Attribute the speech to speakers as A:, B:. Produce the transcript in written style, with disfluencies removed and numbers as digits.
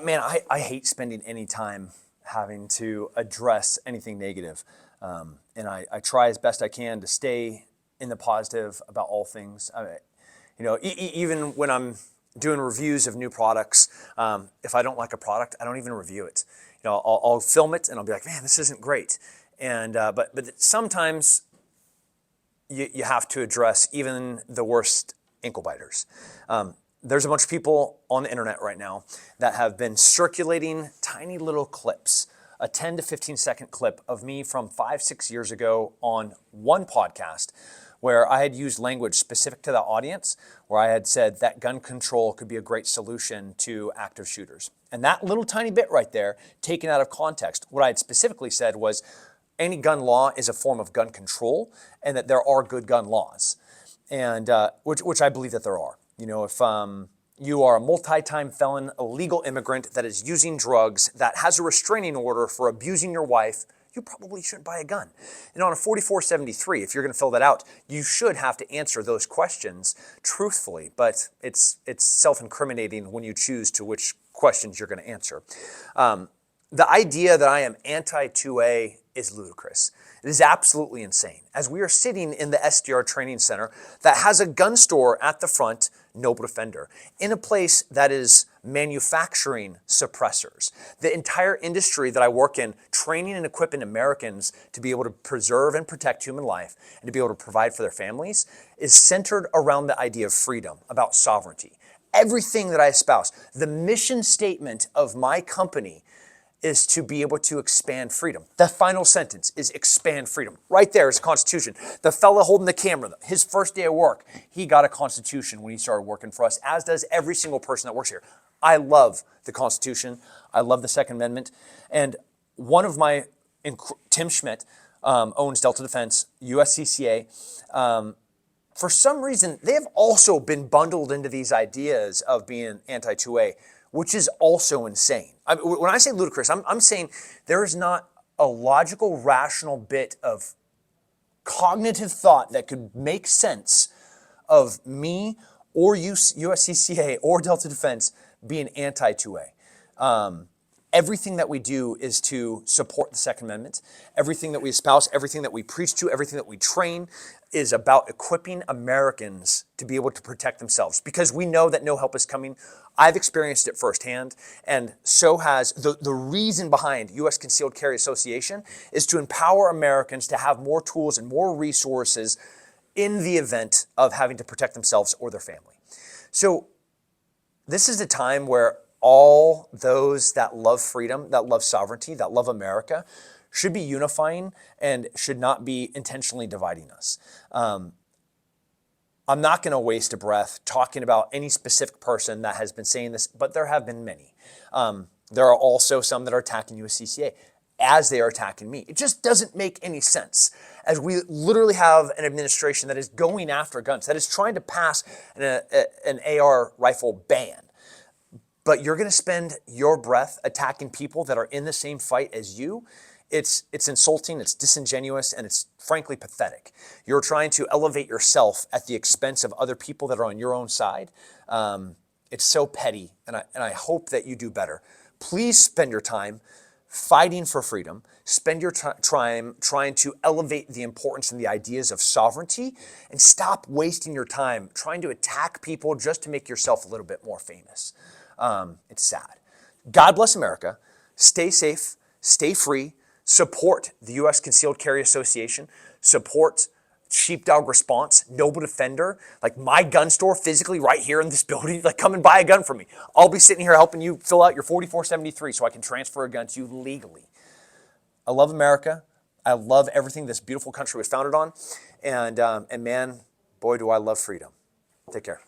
A: Man, I hate spending any time having to address anything negative. And I try as best I can to stay in the positive about all things. Even when I'm doing reviews of new products, if I don't like a product, I don't even review it. I'll film it and I'll be like, man, this isn't great. But sometimes you have to address even the worst ankle biters. There's a bunch of people on the internet right now that have been circulating tiny little clips, a 10 to 15 second clip of me from 5-6 years ago on one podcast where I had used language specific to the audience, where I had said that gun control could be a great solution to active shooters. And that little tiny bit right there, taken out of context, what I had specifically said was any gun law is a form of gun control and that there are good gun laws, and which I believe that there are. If you are a multi-time felon, illegal immigrant that is using drugs, that has a restraining order for abusing your wife, you probably shouldn't buy a gun. And on a 4473, if you're going to fill that out, you should have to answer those questions truthfully, but it's self-incriminating when you choose to which questions you're going to answer. The idea that I am anti-2A is ludicrous. It is absolutely insane. As we are sitting in the SDR training center that has a gun store at the front, Noble Defender, in a place that is manufacturing suppressors. The entire industry that I work in, training and equipping Americans to be able to preserve and protect human life and to be able to provide for their families, is centered around the idea of freedom, about sovereignty. Everything that I espouse, the mission statement of my company is to be able to expand freedom. The final sentence is expand freedom. Right there is a Constitution. The fella holding the camera, his first day of work, he got a Constitution when he started working for us, as does every single person that works here. I love the Constitution. I love the Second Amendment. And one of my, Tim Schmidt, owns Delta Defense, USCCA. For some reason, they have also been bundled into these ideas of being anti-2A, which is also insane. When I say ludicrous, I'm saying there is not a logical, rational bit of cognitive thought that could make sense of me or USCCA or Delta Defense being anti-2A. Everything that we do is to support the Second Amendment. Everything that we espouse, everything that we preach to, everything that we train is about equipping Americans to be able to protect themselves, because we know that no help is coming. I've experienced it firsthand, and so has the reason behind U.S. Concealed Carry Association is to empower Americans to have more tools and more resources in the event of having to protect themselves or their family. So this is a time where all those that love freedom, that love sovereignty, that love America, should be unifying and should not be intentionally dividing us. I'm not going to waste a breath talking about any specific person that has been saying this, but there have been many. There are also some that are attacking USCCA as they are attacking me. It just doesn't make any sense, as we literally have an administration that is going after guns, that is trying to pass an AR rifle ban. But you're going to spend your breath attacking people that are in the same fight as you. It's insulting, it's disingenuous, and it's frankly pathetic. You're trying to elevate yourself at the expense of other people that are on your own side. It's so petty, and I hope that you do better. Please spend your time fighting for freedom. Spend your time trying to elevate the importance and the ideas of sovereignty, and stop wasting your time trying to attack people just to make yourself a little bit more famous. It's sad. God bless America. Stay safe, stay free, support the U.S. Concealed Carry Association, support Sheepdog Response, Noble Defender, like my gun store physically right here in this building. Like, come and buy a gun from me. I'll be sitting here helping you fill out your 4473 so I can transfer a gun to you legally. I love America. I love everything this beautiful country was founded on. And man, boy, do I love freedom. Take care.